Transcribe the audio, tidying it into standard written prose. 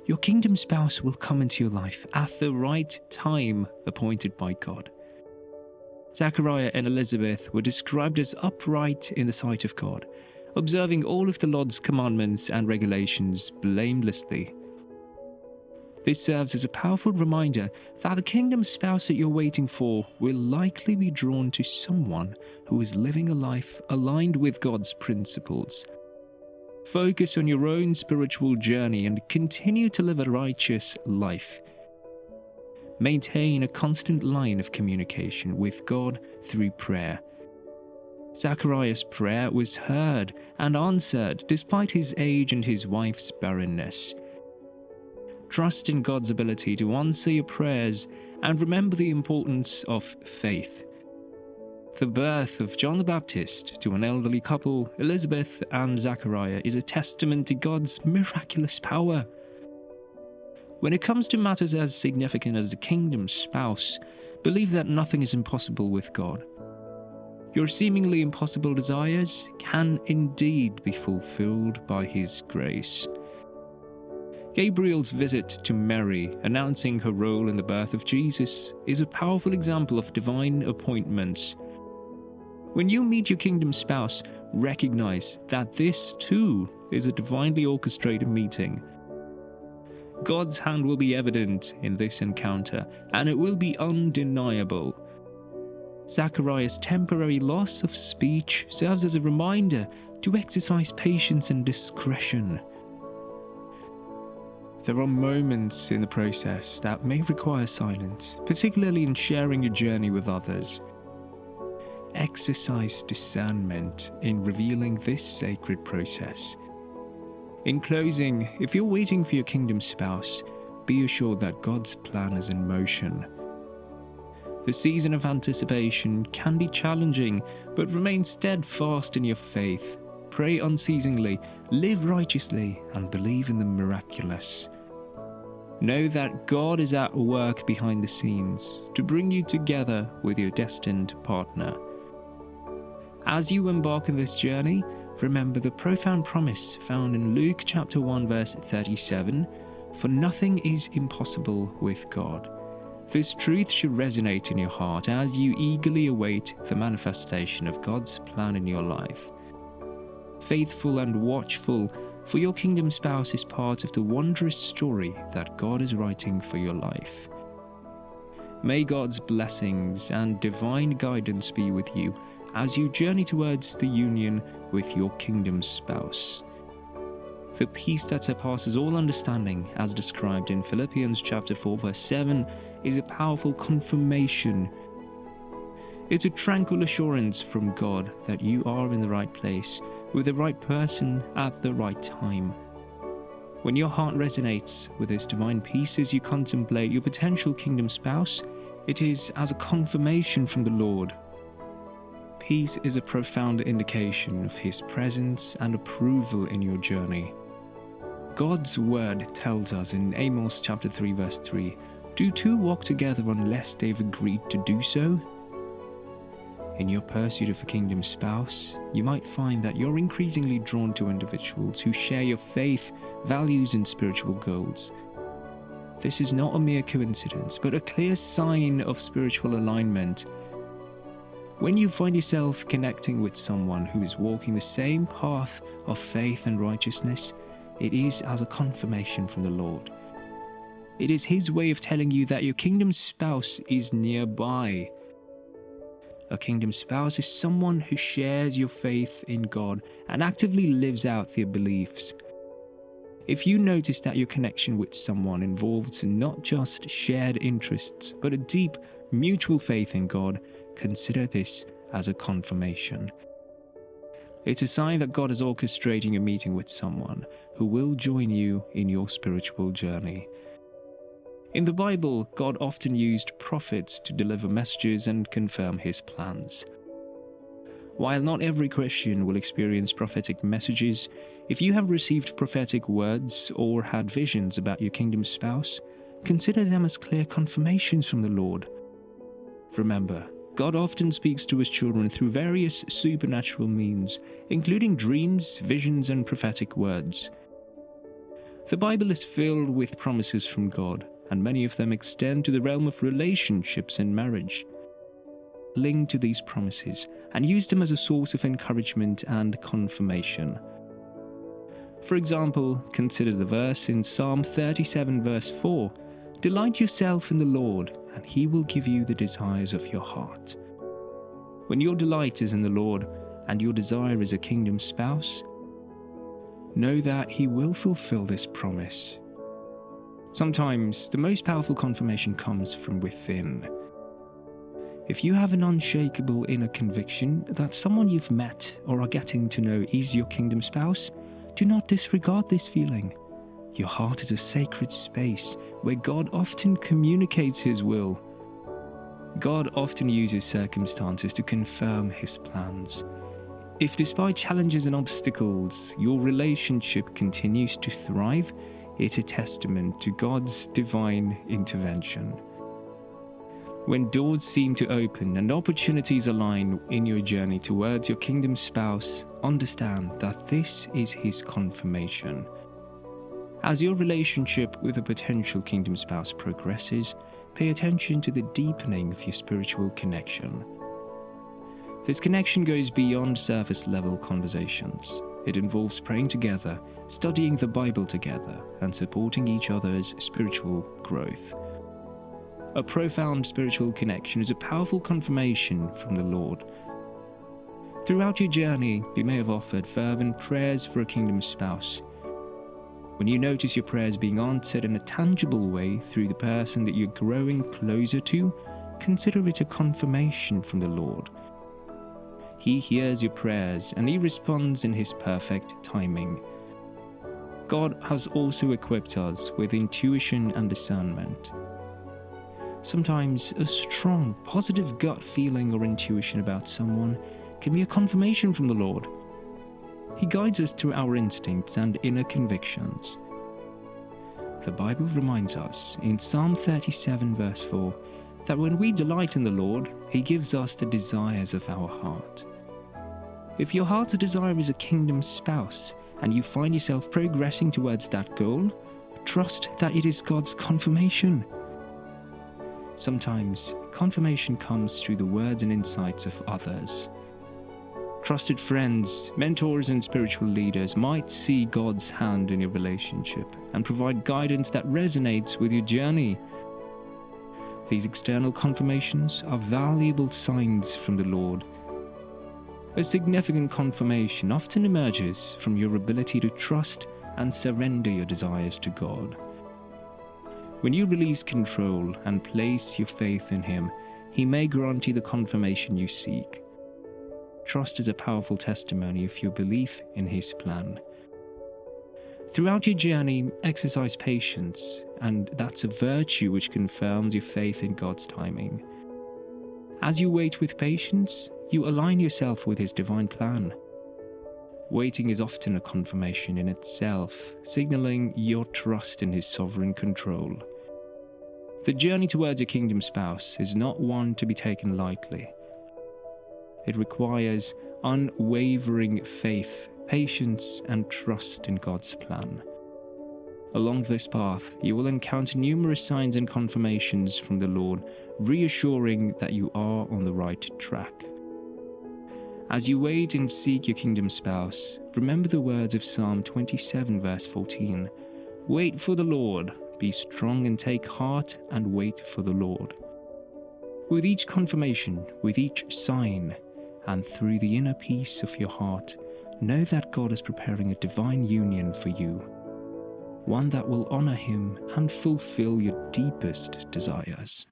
Your kingdom spouse will come into your life at the right time appointed by God. Zachariah and Elizabeth were described as upright in the sight of God, observing all of the Lord's commandments and regulations blamelessly. This serves as a powerful reminder that the kingdom spouse that you're waiting for will likely be drawn to someone who is living a life aligned with God's principles. Focus on your own spiritual journey and continue to live a righteous life. Maintain a constant line of communication with God through prayer. Zachariah's prayer was heard and answered despite his age and his wife's barrenness. Trust in God's ability to answer your prayers and remember the importance of faith. The birth of John the Baptist to an elderly couple, Elizabeth and Zachariah, is a testament to God's miraculous power. When it comes to matters as significant as the kingdom spouse, believe that nothing is impossible with God. Your seemingly impossible desires can indeed be fulfilled by His grace. Gabriel's visit to Mary, announcing her role in the birth of Jesus, is a powerful example of divine appointments. When you meet your kingdom spouse, recognize that this too is a divinely orchestrated meeting. God's hand will be evident in this encounter, and it will be undeniable. Zachariah's temporary loss of speech serves as a reminder to exercise patience and discretion. There are moments in the process that may require silence, particularly in sharing your journey with others. Exercise discernment in revealing this sacred process. In closing, if you're waiting for your kingdom spouse, be assured that God's plan is in motion. The season of anticipation can be challenging, but remain steadfast in your faith. Pray unceasingly, live righteously, and believe in the miraculous. Know that God is at work behind the scenes to bring you together with your destined partner. As you embark on this journey, remember the profound promise found in Luke chapter 1 verse 37, "For nothing is impossible with God." This truth should resonate in your heart as you eagerly await the manifestation of God's plan in your life. Faithful and watchful, for your kingdom spouse is part of the wondrous story that God is writing for your life. May God's blessings and divine guidance be with you as you journey towards the union with your kingdom spouse. The peace that surpasses all understanding, as described in Philippians chapter 4 verse 7, is a powerful confirmation. It's a tranquil assurance from God that you are in the right place, with the right person at the right time. When your heart resonates with this divine peace as you contemplate your potential kingdom spouse, it is as a confirmation from the Lord. Peace is a profound indication of His presence and approval in your journey. God's word tells us in Amos chapter 3 verse 3, "Do two walk together unless they've agreed to do so?" In your pursuit of a kingdom spouse, you might find that you're increasingly drawn to individuals who share your faith, values, and spiritual goals. This is not a mere coincidence, but a clear sign of spiritual alignment. When you find yourself connecting with someone who is walking the same path of faith and righteousness, it is as a confirmation from the Lord. It is His way of telling you that your kingdom spouse is nearby. A kingdom spouse is someone who shares your faith in God and actively lives out their beliefs. If you notice that your connection with someone involves not just shared interests, but a deep, mutual faith in God, consider this as a confirmation. It's a sign that God is orchestrating a meeting with someone who will join you in your spiritual journey. In the Bible, God often used prophets to deliver messages and confirm His plans. While not every Christian will experience prophetic messages, if you have received prophetic words or had visions about your kingdom spouse, consider them as clear confirmations from the Lord. Remember, God often speaks to His children through various supernatural means, including dreams, visions, and prophetic words. The Bible is filled with promises from God, and many of them extend to the realm of relationships and marriage. Cling to these promises and use them as a source of encouragement and confirmation. For example, consider the verse in Psalm 37 verse 4, "Delight yourself in the Lord, and He will give you the desires of your heart." When your delight is in the Lord, and your desire is a kingdom spouse, know that He will fulfill this promise. Sometimes the most powerful confirmation comes from within. If you have an unshakable inner conviction that someone you've met or are getting to know is your kingdom spouse, do not disregard this feeling. Your heart is a sacred space where God often communicates His will. God often uses circumstances to confirm His plans. If despite challenges and obstacles, your relationship continues to thrive, it's a testament to God's divine intervention. When doors seem to open and opportunities align in your journey towards your kingdom spouse, understand that this is His confirmation. As your relationship with a potential kingdom spouse progresses, pay attention to the deepening of your spiritual connection. This connection goes beyond surface-level conversations. It involves praying together, studying the Bible together, and supporting each other's spiritual growth. A profound spiritual connection is a powerful confirmation from the Lord. Throughout your journey, you may have offered fervent prayers for a kingdom spouse. When you notice your prayers being answered in a tangible way through the person that you're growing closer to, consider it a confirmation from the Lord. He hears your prayers and He responds in His perfect timing. God has also equipped us with intuition and discernment. Sometimes a strong, positive gut feeling or intuition about someone can be a confirmation from the Lord. He guides us through our instincts and inner convictions. The Bible reminds us in Psalm 37 verse 4 that when we delight in the Lord, He gives us the desires of our heart. If your heart's desire is a kingdom spouse and you find yourself progressing towards that goal, trust that it is God's confirmation. Sometimes confirmation comes through the words and insights of others. Trusted friends, mentors, and spiritual leaders might see God's hand in your relationship and provide guidance that resonates with your journey. These external confirmations are valuable signs from the Lord. A significant confirmation often emerges from your ability to trust and surrender your desires to God. When you release control and place your faith in Him, He may grant you the confirmation you seek. Trust is a powerful testimony of your belief in His plan. Throughout your journey, exercise patience, and that's a virtue which confirms your faith in God's timing. As you wait with patience, you align yourself with His divine plan. Waiting is often a confirmation in itself, signaling your trust in His sovereign control. The journey towards a kingdom spouse is not one to be taken lightly. It requires unwavering faith, patience, and trust in God's plan. Along this path, you will encounter numerous signs and confirmations from the Lord, reassuring that you are on the right track. As you wait and seek your kingdom spouse, remember the words of Psalm 27 verse 14. Wait for the Lord, be strong and take heart and wait for the Lord. With each confirmation, with each sign, and through the inner peace of your heart, know that God is preparing a divine union for you, one that will honor Him and fulfill your deepest desires.